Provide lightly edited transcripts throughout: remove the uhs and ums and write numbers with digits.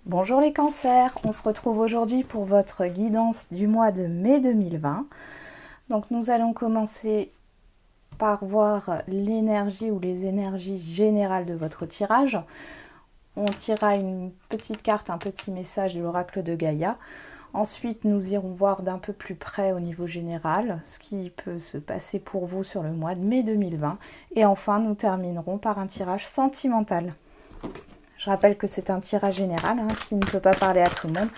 Bonjour les cancers, on se retrouve aujourd'hui pour votre guidance du mois de mai 2020. Donc nous allons commencer par voir l'énergie ou les énergies générales de votre tirage. On tirera une petite carte, un petit message de l'oracle de Gaïa. Ensuite, nous irons voir d'un peu plus près au niveau général ce qui peut se passer pour vous sur le mois de mai 2020. Et enfin, nous terminerons par un tirage sentimental. Je rappelle que c'est un tirage général qui ne peut pas parler à tout le monde.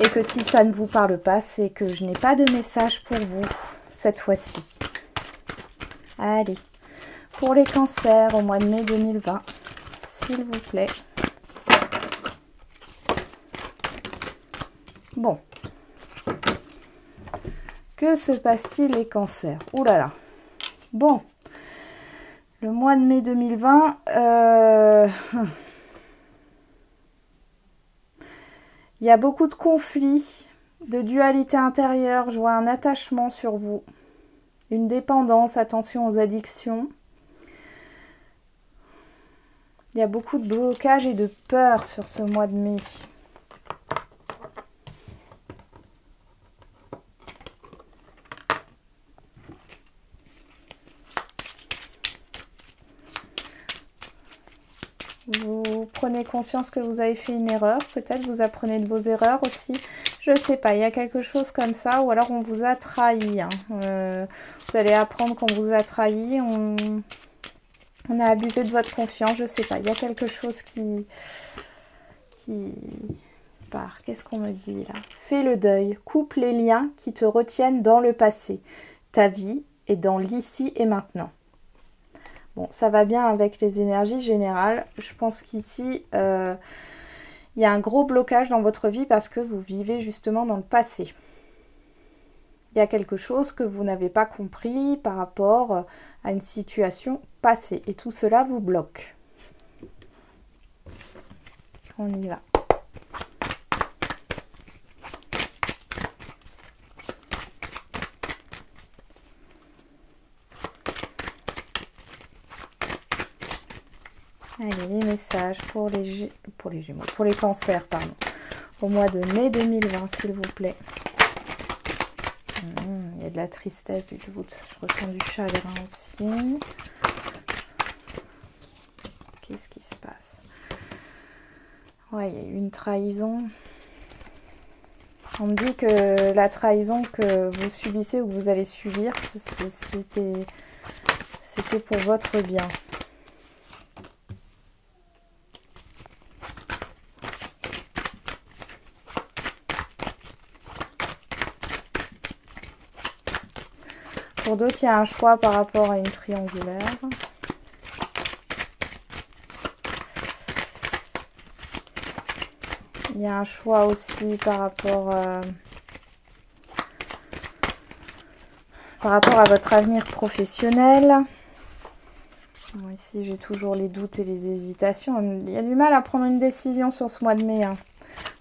Et que si ça ne vous parle pas, c'est que je n'ai pas de message pour vous cette fois-ci. Allez, pour les cancers au mois de mai 2020, s'il vous plaît. Bon. Que se passe-t-il les cancers? Ouh là là. Bon. Le mois de mai 2020, il y a beaucoup de conflits, de dualité intérieure. Je vois un attachement sur vous, une dépendance, attention aux addictions. Il y a beaucoup de blocage et de peur sur ce mois de mai. Vous prenez conscience que vous avez fait une erreur, peut-être vous apprenez de vos erreurs aussi. Je ne sais pas, il y a quelque chose comme ça, ou alors on vous a trahi. Vous allez apprendre qu'on vous a trahi, on a abusé de votre confiance, je ne sais pas. Il y a quelque chose qui part. Qu'est-ce qu'on me dit là? Fais le deuil, coupe les liens qui te retiennent dans le passé. Ta vie est dans l'ici et maintenant. Bon, ça va bien avec les énergies générales. Je pense qu'ici, il y a un gros blocage dans votre vie parce que vous vivez justement dans le passé. Il y a quelque chose que vous n'avez pas compris par rapport à une situation passée. Et tout cela vous bloque. On y va. Allez, les messages pour les Gémeaux, pour les cancers, pardon. Au mois de mai 2020, s'il vous plaît. Il y a de la tristesse, du doute. Je ressens du chagrin aussi. Qu'est-ce qui se passe? Ouais, il y a eu une trahison. On me dit que la trahison que vous subissez ou que vous allez subir, c'était pour votre bien. Pour d'autres, il y a un choix par rapport à une triangulaire. Il y a un choix aussi par rapport à votre avenir professionnel. Bon, ici, j'ai toujours les doutes et les hésitations. Il y a du mal à prendre une décision sur ce mois de mai.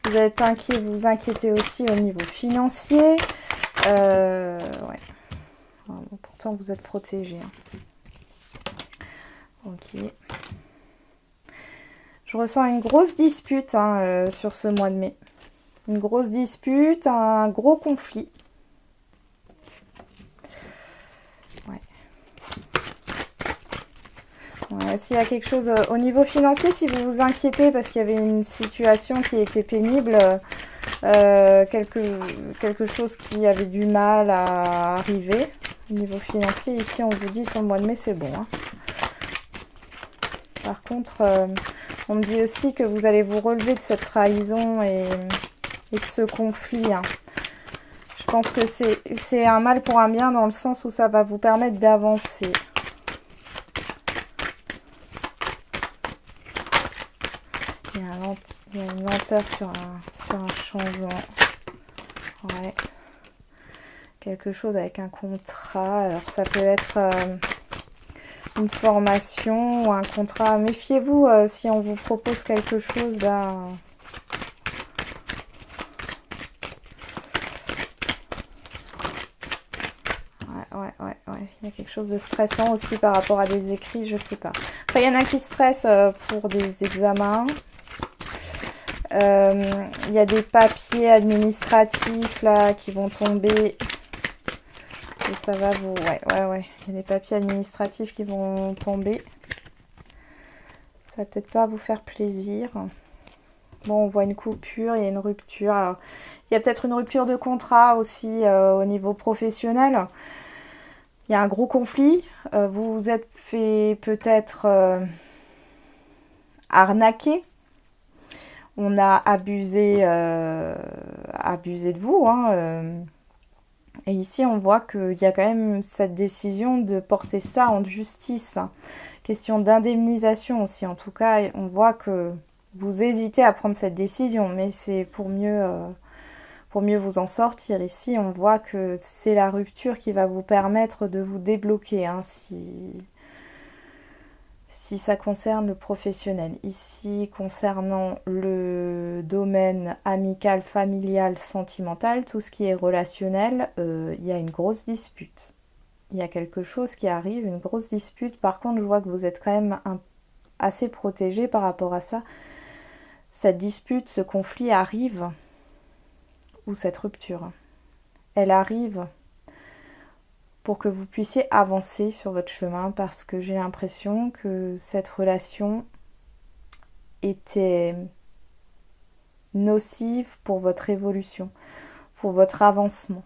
Vous êtes inquiet, vous vous inquiétez aussi au niveau financier. Ouais. Bon, pourtant, vous êtes protégé. Ok. Je ressens une grosse dispute sur ce mois de mai. Une grosse dispute, un gros conflit. Ouais. Ouais, s'il y a quelque chose au niveau financier, si vous vous inquiétez parce qu'il y avait une situation qui était pénible, quelque chose qui avait du mal à arriver au niveau financier, ici on vous dit sur le mois de mai c'est bon. Par contre, on me dit aussi que vous allez vous relever de cette trahison et de ce conflit. Je pense que c'est un mal pour un bien dans le sens où ça va vous permettre d'avancer. Il y a une lenteur sur un changement. Ouais. Quelque chose avec un contrat. Alors ça peut être une formation ou un contrat. Méfiez-vous si on vous propose quelque chose là. Ouais. Il y a quelque chose de stressant aussi par rapport à des écrits, je sais pas. Après, il y en a qui stressent pour des examens. Il y a des papiers administratifs là qui vont tomber. Et ça va vous... Ouais. Il y a des papiers administratifs qui vont tomber. Ça va peut-être pas vous faire plaisir. Bon, on voit une coupure, il y a une rupture. Alors, il y a peut-être une rupture de contrat aussi au niveau professionnel. Il y a un gros conflit. Vous vous êtes fait peut-être arnaquer. On a abusé de vous. Et ici, on voit qu'il y a quand même cette décision de porter ça en justice. Question d'indemnisation aussi. En tout cas, on voit que vous hésitez à prendre cette décision, mais c'est pour mieux vous en sortir. Ici, on voit que c'est la rupture qui va vous permettre de vous débloquer, hein, si ça concerne le professionnel. Ici, concernant le domaine amical, familial, sentimental, tout ce qui est relationnel, il y a une grosse dispute. Il y a quelque chose qui arrive, une grosse dispute. Par contre, je vois que vous êtes quand même assez protégé par rapport à ça. Cette dispute, ce conflit arrive, ou cette rupture, elle arrive pour que vous puissiez avancer sur votre chemin, parce que j'ai l'impression que cette relation était nocive pour votre évolution, pour votre avancement.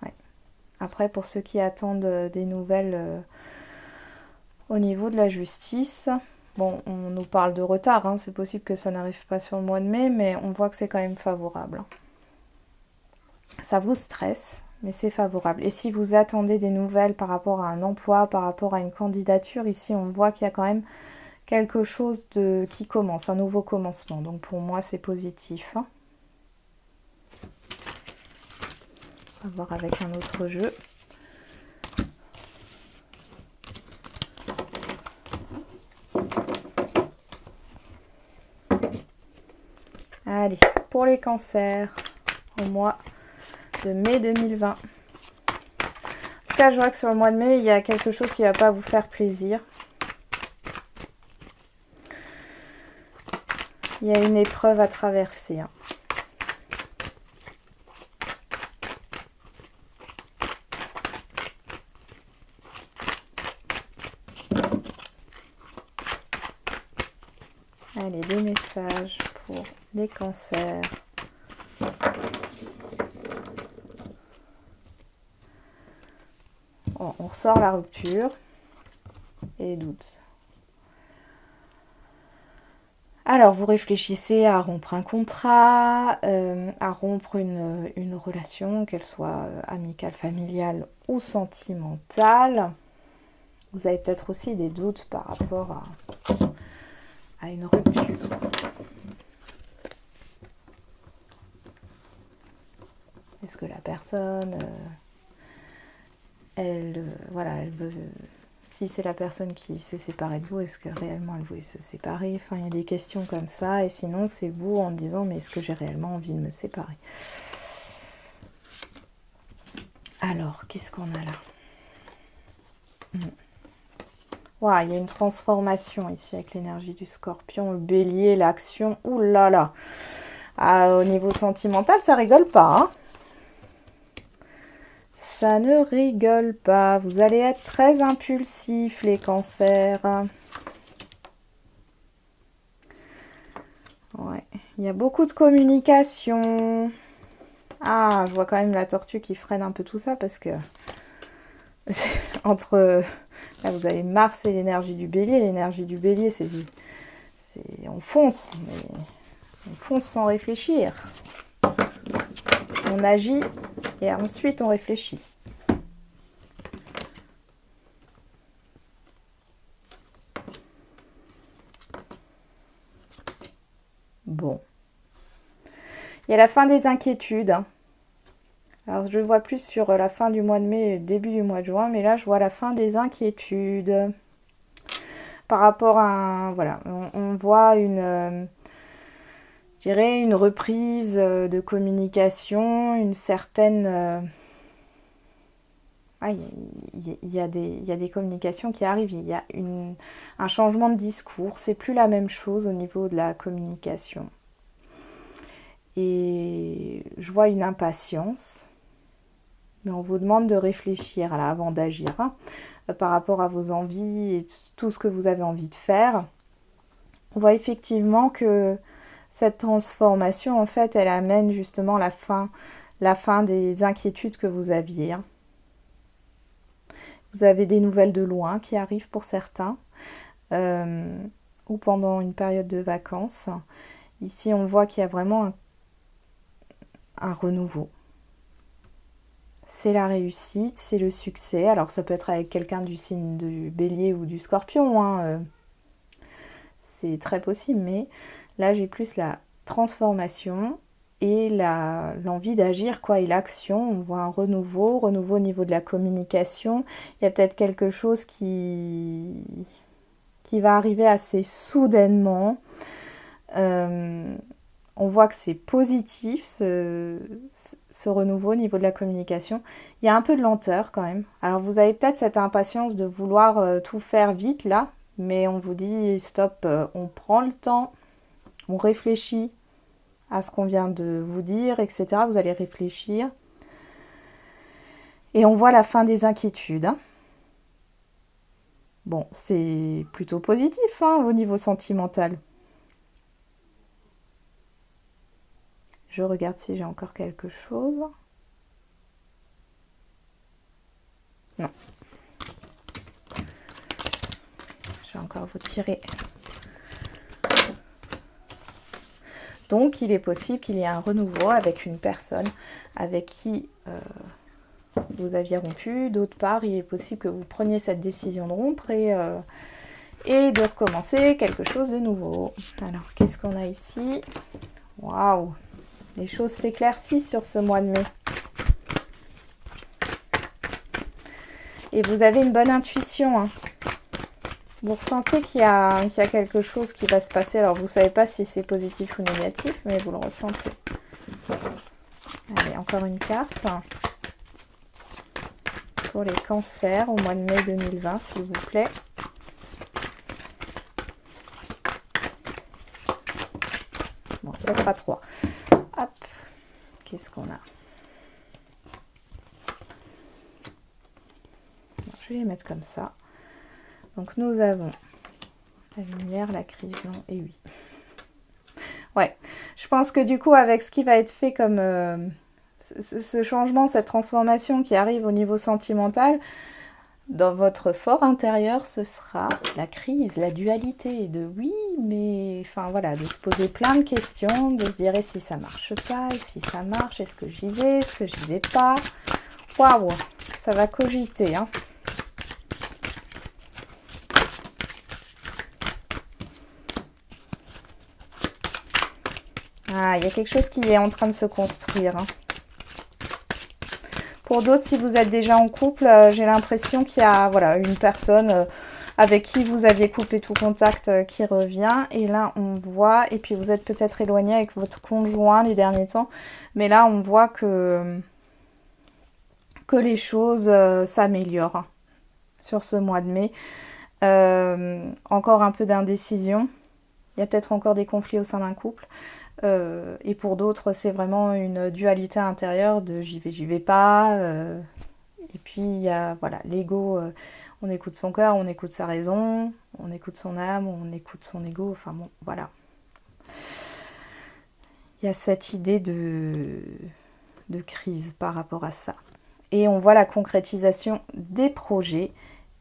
Ouais. Après, pour ceux qui attendent des nouvelles au niveau de la justice, bon, on nous parle de retard, hein, c'est possible que ça n'arrive pas sur le mois de mai, mais on voit que c'est quand même favorable. Ça vous stresse, mais c'est favorable. Et si vous attendez des nouvelles par rapport à un emploi, par rapport à une candidature, ici on voit qu'il y a quand même quelque chose qui commence, un nouveau commencement. Donc pour moi c'est positif. On va voir avec un autre jeu. Allez, pour les cancers, au mois de mai 2020. En tout cas, je vois que sur le mois de mai, il y a quelque chose qui ne va pas vous faire plaisir. Il y a une épreuve à traverser. Allez, des messages pour les cancers. Bon, on ressort la rupture et les doutes. Alors, vous réfléchissez à rompre un contrat, à rompre une relation, qu'elle soit amicale, familiale ou sentimentale. Vous avez peut-être aussi des doutes par rapport à une rupture. Est-ce que la personne, elle veut... Si c'est la personne qui s'est séparée de vous, est-ce que réellement elle voulait se séparer? Enfin, il y a des questions comme ça. Et sinon, c'est vous en disant, mais est-ce que j'ai réellement envie de me séparer? Alors, qu'est-ce qu'on a là? Wow, il y a une transformation ici avec l'énergie du scorpion, le bélier, l'action. Ouh là là! Au niveau sentimental, ça rigole pas, hein? Ça ne rigole pas. Vous allez être très impulsifs, les cancers. Ouais. Il y a beaucoup de communication. Ah, je vois quand même la tortue qui freine un peu tout ça parce que entre... Là, vous avez Mars et l'énergie du bélier. L'énergie du bélier, c'est on fonce, mais on fonce sans réfléchir. On agit et ensuite on réfléchit. Bon. Il y a la fin des inquiétudes. Alors, je vois plus sur la fin du mois de mai et le début du mois de juin, mais là, je vois la fin des inquiétudes. Par rapport à... Voilà, on voit une reprise de communication, une certaine il y a des communications qui arrivent, il y a un changement de discours, c'est plus la même chose au niveau de la communication. Et je vois une impatience, mais on vous demande de réfléchir là, avant d'agir, hein, par rapport à vos envies et tout ce que vous avez envie de faire. On voit effectivement que cette transformation, en fait, elle amène justement la fin des inquiétudes que vous aviez. Hein. Vous avez des nouvelles de loin qui arrivent pour certains, ou pendant une période de vacances. Ici, on voit qu'il y a vraiment un renouveau. C'est la réussite, c'est le succès. Alors, ça peut être avec quelqu'un du signe du Bélier ou du Scorpion, hein. C'est très possible, mais là, j'ai plus la transformation et l'envie d'agir, quoi, et l'action. On voit un renouveau au niveau de la communication. Il y a peut-être quelque chose qui va arriver assez soudainement. On voit que c'est positif, ce renouveau au niveau de la communication. Il y a un peu de lenteur quand même. Alors vous avez peut-être cette impatience de vouloir tout faire vite là, mais on vous dit stop, on prend le temps, on réfléchit à ce qu'on vient de vous dire, etc. Vous allez réfléchir. Et on voit la fin des inquiétudes. Hein. Bon, c'est plutôt positif hein, au niveau sentimental. Je regarde si j'ai encore quelque chose. Non. Je vais encore vous tirer. Donc, il est possible qu'il y ait un renouveau avec une personne avec qui vous aviez rompu. D'autre part, il est possible que vous preniez cette décision de rompre et de recommencer quelque chose de nouveau. Alors, qu'est-ce qu'on a ici? Waouh! Les choses s'éclaircissent sur ce mois de mai. Et vous avez une bonne intuition. Hein. Vous ressentez qu'il y a quelque chose qui va se passer. Alors, vous ne savez pas si c'est positif ou négatif, mais vous le ressentez. Allez, encore une carte. Pour les cancers au mois de mai 2020, s'il vous plaît. Bon, ça sera 3. Hop. Qu'est-ce qu'on a? Bon, je vais les mettre comme ça. Donc, nous avons la lumière, la crise, non, et oui. Ouais, je pense que du coup, avec ce qui va être fait comme ce changement, cette transformation qui arrive au niveau sentimental, dans votre fort intérieur, ce sera la crise, la dualité de oui, mais enfin voilà, de se poser plein de questions, de se dire et si ça marche pas, et si ça marche, est-ce que j'y vais, est-ce que j'y vais pas. Waouh, ça va cogiter, hein. Ah, il y a quelque chose qui est en train de se construire. Hein. Pour d'autres, si vous êtes déjà en couple, j'ai l'impression qu'il y a voilà, une personne avec qui vous aviez coupé tout contact qui revient. Et là, on voit, et puis vous êtes peut-être éloigné avec votre conjoint les derniers temps, mais là, on voit que les choses s'améliorent sur ce mois de mai. Encore un peu d'indécision. Il y a peut-être encore des conflits au sein d'un couple. Et pour d'autres, c'est vraiment une dualité intérieure de j'y vais pas. Et puis, il y a voilà, l'ego, on écoute son cœur, on écoute sa raison, on écoute son âme, on écoute son ego. Enfin bon, voilà. Il y a cette idée de crise par rapport à ça. Et on voit la concrétisation des projets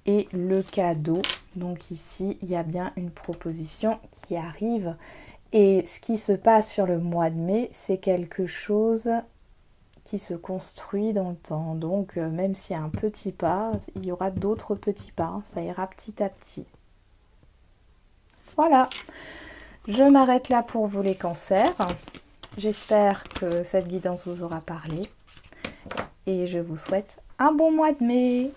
et le cadeau. Donc ici, il y a bien une proposition qui arrive. Et ce qui se passe sur le mois de mai, c'est quelque chose qui se construit dans le temps. Donc, même s'il y a un petit pas, il y aura d'autres petits pas. Ça ira petit à petit. Voilà. Je m'arrête là pour vous les cancers. J'espère que cette guidance vous aura parlé. Et je vous souhaite un bon mois de mai.